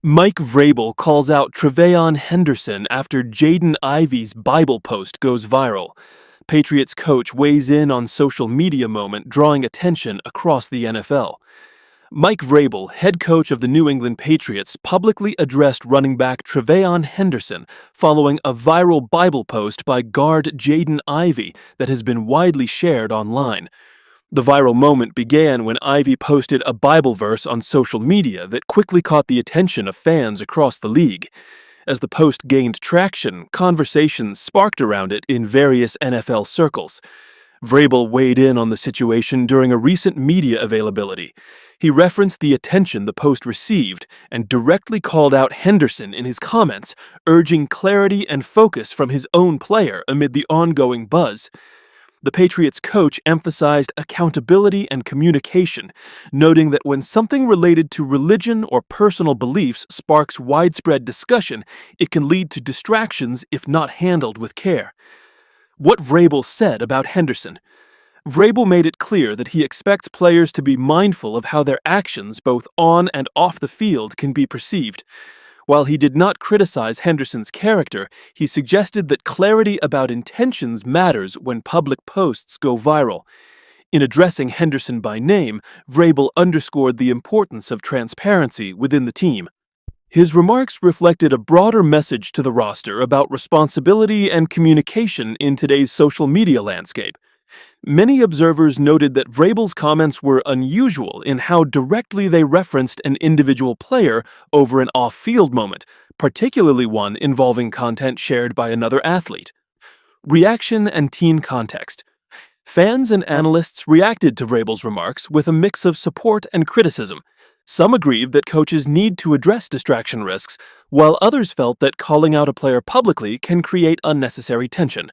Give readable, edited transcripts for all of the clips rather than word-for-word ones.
Mike Vrabel calls out TreVeyon Henderson after Jaden Ivey's Bible post goes viral. Patriots coach weighs in on social media moment drawing attention across the NFL. Mike Vrabel, head coach of the New England Patriots, publicly addressed running back TreVeyon Henderson following a viral Bible post by guard Jaden Ivey that has been widely shared online. The viral moment began when Ivey posted a Bible verse on social media that quickly caught the attention of fans across the league. As the post gained traction, conversations sparked around it in various NFL circles. Vrabel weighed in on the situation during a recent media availability. He referenced the attention the post received and directly called out Henderson in his comments, urging clarity and focus from his own player amid the ongoing buzz. The Patriots coach emphasized accountability and communication, noting that when something related to religion or personal beliefs sparks widespread discussion, it can lead to distractions if not handled with care. What Vrabel said about Henderson. Vrabel made it clear that he expects players to be mindful of how their actions, both on and off the field, can be perceived. While he did not criticize Henderson's character, he suggested that clarity about intentions matters when public posts go viral. In addressing Henderson by name, Vrabel underscored the importance of transparency within the team. His remarks reflected a broader message to the roster about responsibility and communication in today's social media landscape. Many observers noted that Vrabel's comments were unusual in how directly they referenced an individual player over an off-field moment, particularly one involving content shared by another athlete. Reaction and team context. Fans and analysts reacted to Vrabel's remarks with a mix of support and criticism. Some agreed that coaches need to address distraction risks, while others felt that calling out a player publicly can create unnecessary tension.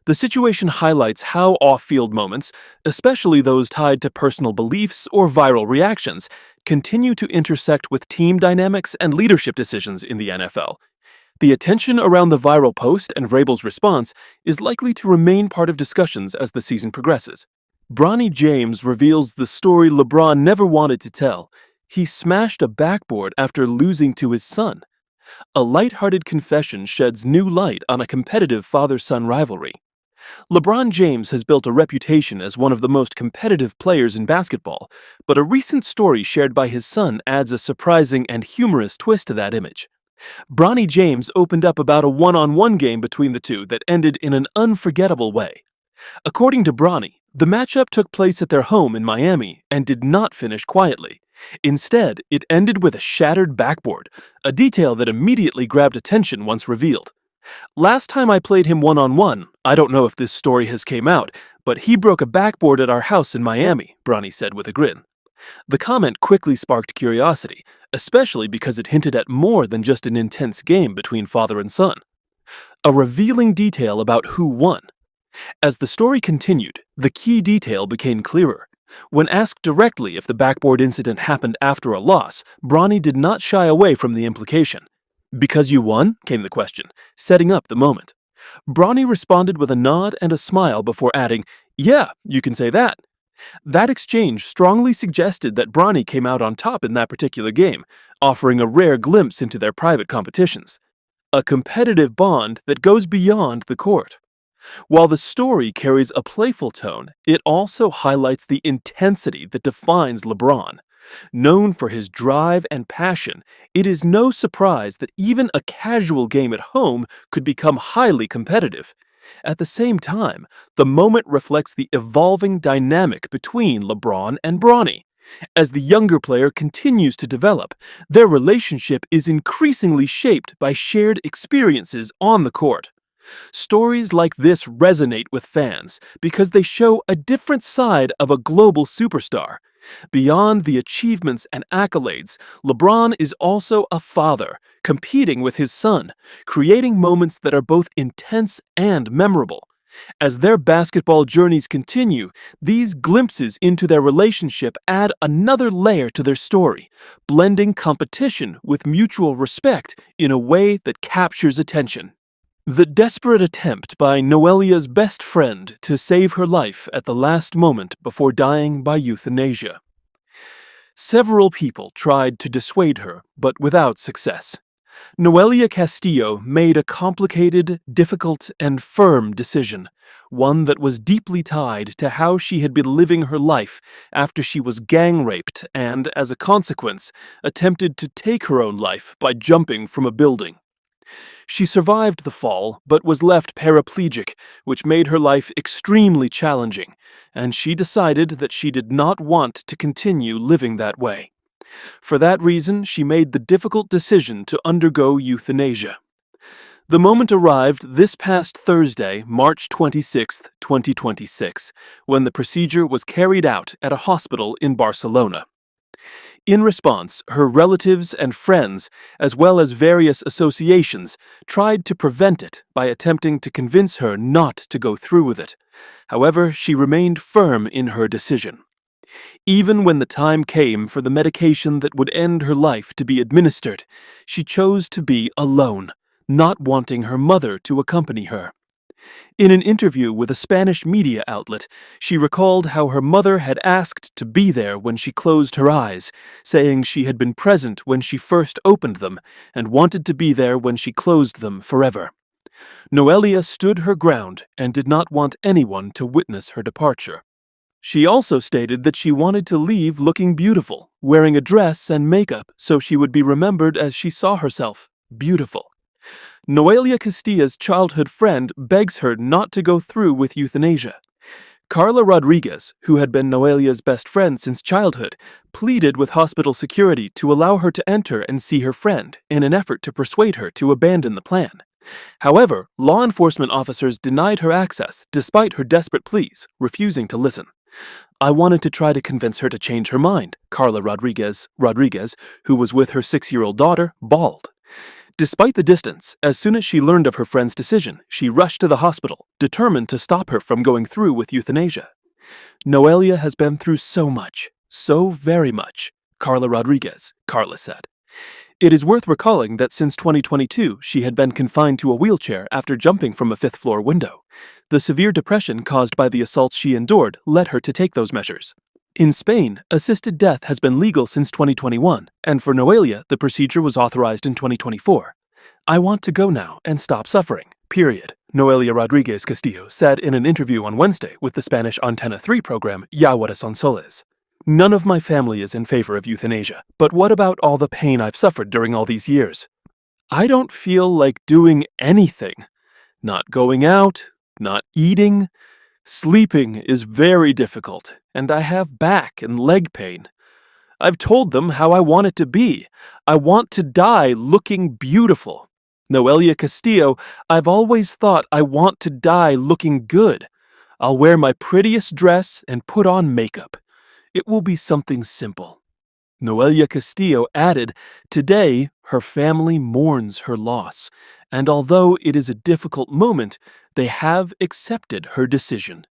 The situation highlights how off-field moments, especially those tied to personal beliefs or viral reactions, continue to intersect with team dynamics and leadership decisions in the NFL. The attention around the viral post and Vrabel's response is likely to remain part of discussions as the season progresses. Bronny James reveals the story LeBron never wanted to tell. He smashed a backboard after losing to his son. A lighthearted confession sheds new light on a competitive father-son rivalry. LeBron James has built a reputation as one of the most competitive players in basketball, but a recent story shared by his son adds a surprising and humorous twist to that image. Bronny James opened up about a one-on-one game between the two that ended in an unforgettable way. According to Bronny, the matchup took place at their home in Miami and did not finish quietly. Instead, it ended with a shattered backboard, a detail that immediately grabbed attention once revealed. Last time I played him one-on-one, I don't know if this story has came out, but he broke a backboard at our house in Miami, Bronny said with a grin. The comment quickly sparked curiosity, especially because it hinted at more than just an intense game between father and son. A revealing detail about who won. As the story continued, the key detail became clearer. When asked directly if the backboard incident happened after a loss, Bronny did not shy away from the implication. "Because you won?" came the question, setting up the moment. Bronny responded with a nod and a smile before adding, "Yeah, you can say that." That exchange strongly suggested that Bronny came out on top in that particular game, offering a rare glimpse into their private competitions. A competitive bond that goes beyond the court. While the story carries a playful tone, it also highlights the intensity that defines LeBron. Known for his drive and passion, it is no surprise that even a casual game at home could become highly competitive. At the same time, the moment reflects the evolving dynamic between LeBron and Bronny. As the younger player continues to develop, their relationship is increasingly shaped by shared experiences on the court. Stories like this resonate with fans because they show a different side of a global superstar. Beyond the achievements and accolades, LeBron is also a father, competing with his son, creating moments that are both intense and memorable. As their basketball journeys continue, these glimpses into their relationship add another layer to their story, blending competition with mutual respect in a way that captures attention. The desperate attempt by Noelia's best friend to save her life at the last moment before dying by euthanasia. Several people tried to dissuade her, but without success. Noelia Castillo made a complicated, difficult, and firm decision, one that was deeply tied to how she had been living her life after she was gang-raped and, as a consequence, attempted to take her own life by jumping from a building. She survived the fall, but was left paraplegic, which made her life extremely challenging, and she decided that she did not want to continue living that way. For that reason, she made the difficult decision to undergo euthanasia. The moment arrived this past Thursday, March 26, 2026, when the procedure was carried out at a hospital in Barcelona. In response, her relatives and friends, as well as various associations, tried to prevent it by attempting to convince her not to go through with it. However, she remained firm in her decision. Even when the time came for the medication that would end her life to be administered, she chose to be alone, not wanting her mother to accompany her. In an interview with a Spanish media outlet, she recalled how her mother had asked to be there when she closed her eyes, saying she had been present when she first opened them and wanted to be there when she closed them forever. Noelia stood her ground and did not want anyone to witness her departure. She also stated that she wanted to leave looking beautiful, wearing a dress and makeup so she would be remembered as she saw herself, beautiful. Noelia Castillo's childhood friend begs her not to go through with euthanasia. Carla Rodriguez, who had been Noelia's best friend since childhood, pleaded with hospital security to allow her to enter and see her friend in an effort to persuade her to abandon the plan. However, law enforcement officers denied her access despite her desperate pleas, refusing to listen. "I wanted to try to convince her to change her mind," Carla Rodriguez, who was with her 6-year-old daughter, bawled. Despite the distance, as soon as she learned of her friend's decision, she rushed to the hospital, determined to stop her from going through with euthanasia. "Noelia has been through so much, so very much," Carla said. It is worth recalling that since 2022, she had been confined to a wheelchair after jumping from a 5th-floor window. The severe depression caused by the assaults she endured led her to take those measures. In Spain, assisted death has been legal since 2021, and for Noelia, the procedure was authorized in 2024. "I want to go now and stop suffering, period," Noelia Rodriguez Castillo said in an interview on Wednesday with the Spanish Antena 3 program Ya Ahora Son Soles. "None of my family is in favor of euthanasia, but what about all the pain I've suffered during all these years? I don't feel like doing anything. Not going out, not eating. Sleeping is very difficult, and I have back and leg pain. I've told them how I want it to be. I want to die looking beautiful. Noelia Castillo, I've always thought I want to die looking good. I'll wear my prettiest dress and put on makeup. It will be something simple." Noelia Castillo added, "Today, her family mourns her loss, and although it is a difficult moment, they have accepted her decision."